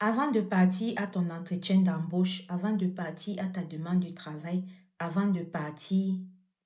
Avant de partir à ton entretien d'embauche, avant de partir à ta demande de travail, avant de partir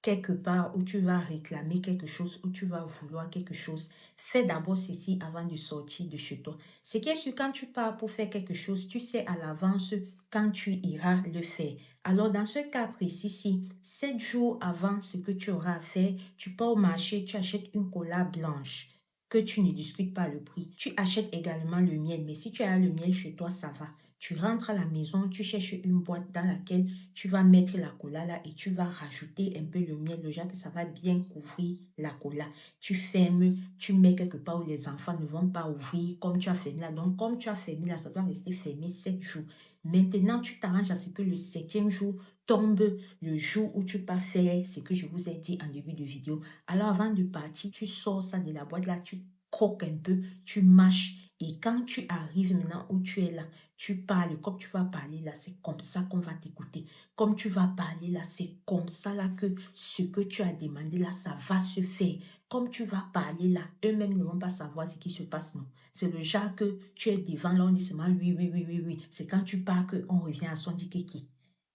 quelque part où tu vas réclamer quelque chose, où tu vas vouloir quelque chose, fais d'abord ceci avant de sortir de chez toi. Ce qui est sûr, quand tu pars pour faire quelque chose, tu sais à l'avance quand tu iras le faire. Alors, dans ce cas précis-ci, 7 jours avant ce que tu auras à faire, tu pars au marché, tu achètes une cola blanche que tu ne discutes pas le prix. Tu achètes également le miel, mais si tu as le miel chez toi, ça va. Tu rentres à la maison, tu cherches une boîte dans laquelle tu vas mettre la cola là et tu vas rajouter un peu le miel, le genre que ça va bien couvrir la cola. Tu fermes, tu mets quelque part où les enfants ne vont pas ouvrir comme tu as fermé là. Donc, comme tu as fermé là, ça doit rester fermé 7 jours. Maintenant, tu t'arranges à ce que le 7e jour tombe le jour où tu peux faire ce que je vous ai dit en début de vidéo. Alors, avant de partir, tu sors ça de la boîte là, tu croques un peu, tu mâches. Et quand tu arrives maintenant où tu es là, tu parles. Comme tu vas parler là, c'est comme ça qu'on va t'écouter. Comme tu vas parler là, c'est comme ça là que ce que tu as demandé là, ça va se faire. Comme tu vas parler là, eux-mêmes ne vont pas savoir ce qui se passe, non. C'est le genre que tu es devant là, on dit seulement oui, oui, oui, oui, oui. C'est quand tu pars qu'on revient à son dit qui.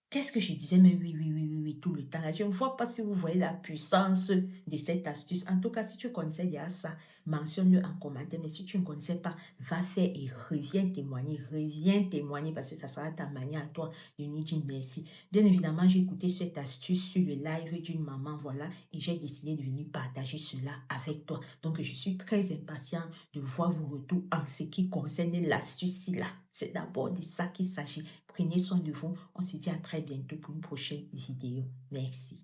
Qu'est-ce que je disais, mais oui, oui, oui, oui, oui, tout le temps là. Je ne vois pas si vous voyez la puissance de cette astuce. En tout cas, si tu connaissais déjà ça, mentionne-le en commentaire. Mais si tu ne connaissais pas, va faire et reviens témoigner parce que ça sera ta manière à toi de nous dire merci. Bien évidemment, j'ai écouté cette astuce sur le live d'une maman, voilà, et j'ai décidé de venir partager cela avec toi. Donc, je suis très impatient de voir vos retours en ce qui concerne l'astuce-là. C'est d'abord de ça qu'il s'agit. Prenez soin de vous. On se dit à très bientôt pour une prochaine vidéo. Merci.